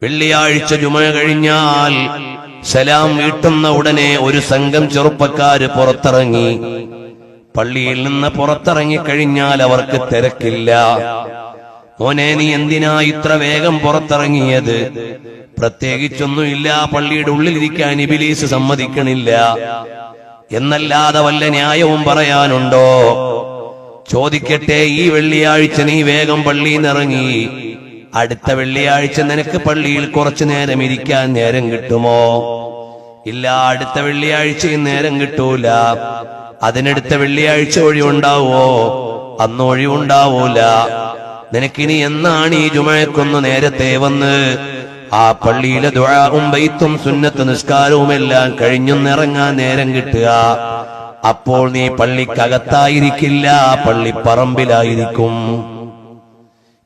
വെള്ളിയാഴ്ച ജുമ കഴിഞ്ഞാൽ സലാം വീട്ടുന്ന ഉടനെ ഒരു സംഘം ചെറുപ്പക്കാര് പുറത്തിറങ്ങി. പള്ളിയിൽ നിന്ന് പുറത്തിറങ്ങി കഴിഞ്ഞാൽ അവർക്ക് തിരക്കില്ല. മോനെ, നീ എന്തിനാ ഇത്ര വേഗം പുറത്തിറങ്ങിയത്? പ്രത്യേകിച്ചൊന്നുമില്ല, പള്ളിയുടെ ഉള്ളിലിരിക്കാൻ ഇബ്ലീസ് സമ്മതിക്കണില്ല എന്നല്ലാതെ വല്ല ന്യായവും പറയാനുണ്ടോ? ചോദിക്കട്ടെ, ഈ വെള്ളിയാഴ്ച നീ വേഗം പള്ളിയിൽ നിന്നിറങ്ങി, അടുത്ത വെള്ളിയാഴ്ച നിനക്ക് പള്ളിയിൽ കുറച്ചു നേരം ഇരിക്കാൻ നേരം കിട്ടുമോ? ഇല്ല, അടുത്ത വെള്ളിയാഴ്ചയും നേരം കിട്ടൂല. അതിനടുത്ത വെള്ളിയാഴ്ച ഒഴിവുണ്ടാവോ? അന്ന് ഒഴിവുണ്ടാവൂല. നിനക്കിനി എന്നാണ് ഈ ജുമഴക്കൊന്ന് നേരത്തെ വന്ന് ആ പള്ളിയിലെ ദുആഉം ബൈത്തും സുന്നത്ത് നിസ്കാരവും എല്ലാം കഴിഞ്ഞൊന്നിറങ്ങാൻ നേരം കിട്ടുക? അപ്പോൾ നീ പള്ളിക്കകത്തായിരിക്കില്ല, പള്ളിപ്പറമ്പിലായിരിക്കും.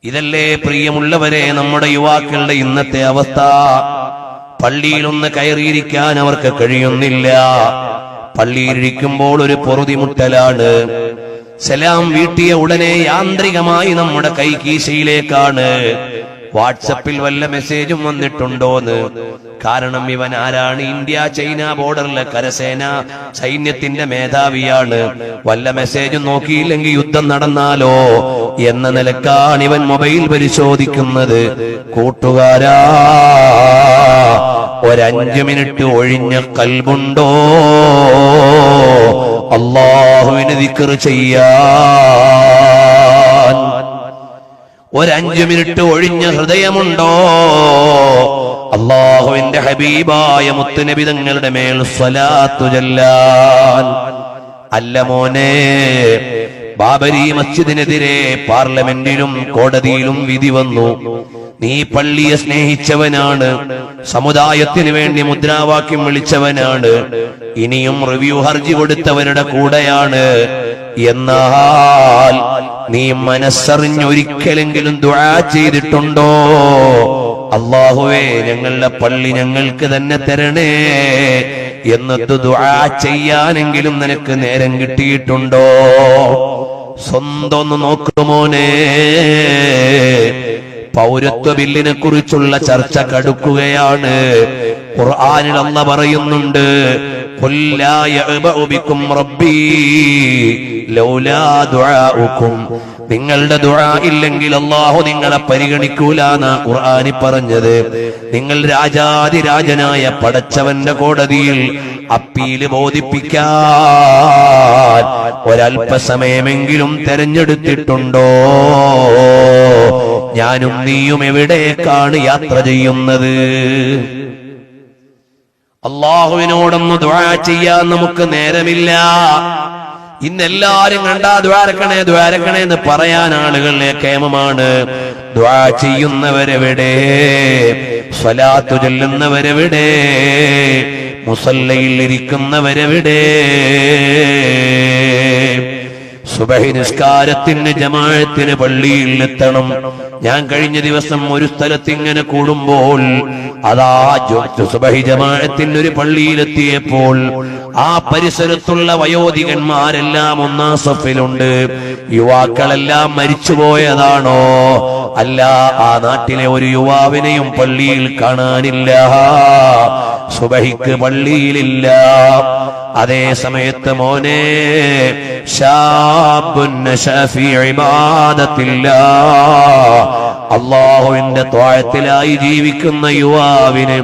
ഇതല്ലേ പ്രിയമുള്ളവരെ നമ്മുടെ യുവാക്കളുടെ ഇന്നത്തെ അവസ്ഥ. പള്ളിയിലൊന്ന് കയറിയിരിക്കാൻ അവർക്ക് കഴിയുന്നില്ല. പള്ളിയിലിരിക്കുമ്പോൾ ഒരു പൊറുതിമുട്ടലാണ്. സലാം വീട്ടിയ ഉടനെ യാന്ത്രികമായി നമ്മുടെ കൈ കീശയിലേക്കാണ്. വാട്സപ്പിൽ വല്ല മെസ്സേജും വന്നിട്ടുണ്ടോന്ന്. കാരണം ഇവൻ ആരാണ്? ഇന്ത്യ ചൈന ബോർഡറിലെ കരസേന സൈന്യത്തിന്റെ മേധാവിയാണ്. വല്ല മെസ്സേജും നോക്കിയില്ലെങ്കിൽ യുദ്ധം നടന്നാലോ എന്ന നിലക്കാണ് ഇവൻ മൊബൈൽ പരിശോധിക്കുന്നത്. കൂട്ടുകാരാ, ഒരു5 മിനിറ്റ് ഒഴിഞ്ഞ കൽബുണ്ടോ അല്ലാഹുവിനെ ദിക്ർ ചെയ്യാൻ? ഒരു5 മിനിറ്റ് ഒഴിഞ്ഞ ഹൃദയമുണ്ടോ അല്ലാഹുവിന്റെ ഹബീബായ മുത്തുനബി തങ്ങളുടെ മേൽ സ്വലാത്തു ചൊല്ലാൻ? അല്ല മോനെ, ബാബരി മസ്ജിദിനെതിരെ പാർലമെന്റിലും കോടതിയിലും വിധി വന്നു. നീ പള്ളിയെ സ്നേഹിച്ചവനാണ്, സമുദായത്തിന് വേണ്ടി മുദ്രാവാക്യം വിളിച്ചവനാണ്, ഇനിയും റിവ്യൂ ഹർജി കൊടുത്തവരുടെ കൂടെയാണ്. എന്നാൽ നീ മനസ്സറിഞ്ഞൊരിക്കലെങ്കിലും ദുആ ചെയ്തിട്ടുണ്ടോ? അല്ലാഹുവേ, ഞങ്ങളുടെ പള്ളി ഞങ്ങൾക്ക് തന്നെ തരണേ എന്നിട്ട് ദുആ ചെയ്യാനെങ്കിലും നിനക്ക് നേരം കിട്ടിയിട്ടുണ്ടോ? സ്വന്തം ഒന്ന് നോക്കുമോനെ. പൗരത്വ ബില്ലിനെ കുറിച്ചുള്ള ചർച്ച കടുക്കുകയാണ്. ഖുർആനിൽ അല്ലാഹ് പറയുന്നുണ്ട്, ഖുൽ ലാ യഅബഉ ബികും റബ്ബി ലൗലാ ദുആഉകും. നിങ്ങളുടെ ദുആ ഇല്ലെങ്കിൽ അല്ലാഹു നിങ്ങളെ പരിഗണിക്കൂലാന്നാ ഖുർആനിൽ പറഞ്ഞത്. നിങ്ങൾ രാജാതിരാജനായ പടച്ചവന്റെ കോടതിയിൽ അപ്പീല് ബോധിപ്പിക്കാൻ ഒരല്പസമയമെങ്കിലും തെരഞ്ഞെടുത്തിട്ടുണ്ടോ? ഞാനും നീയും എവിടേക്കാണ് യാത്ര ചെയ്യുന്നത്? അല്ലാഹുവിനോടൊന്ന് ദുആ ചെയ്യാൻ നമുക്ക് നേരമില്ല. ഇന്നെല്ലാരും കണ്ടാ ദ്വാരക്കണേ ദ്വാരക്കണേ എന്ന് പറയാൻ ആളുകളുടെ കേമമാണ്. ദുആ ചെയ്യുന്നവരെവിടെ? സ്വലാത്തു ചൊല്ലുന്നവരെവിടെ? മുസല്ലയിൽ ഇരിക്കുന്നവരെവിടെ? സുബഹി നിസ്കാരത്തിന് ജമാഅത്തിന് പള്ളിയിൽ എത്തണം. ഞാൻ കഴിഞ്ഞ ദിവസം ഒരു സ്ഥലത്ത് ഇങ്ങനെ കൂടുമ്പോൾ അതാ സുബഹി ജമാഅത്തിന് ഒരു പള്ളിയിലെത്തിയപ്പോൾ ആ പരിസരത്തുള്ള വയോധികന്മാരെല്ലാം ഒന്നാം സഫിലുണ്ട്. യുവാക്കളെല്ലാം മരിച്ചുപോയതാണോ? അല്ല, ആ നാട്ടിലെ ഒരു യുവാവിനെയും പള്ളിയിൽ കാണാനില്ല. സുബഹിക്ക് പള്ളിയിലില്ല. അതേ സമയത്ത് മോനെ, ശാബുൻ നശഅ ഫീ ഇബാദത്തില്ലാഹ്, അല്ലാഹുവിന്റെ ത്വാഅത്തിലായി ജീവിക്കുന്ന യുവാവിന്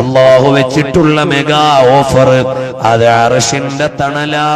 അല്ലാഹു വെച്ചിട്ടുള്ള മെഗാ ഓഫർ അത് അർശിന്റെ തണലാ.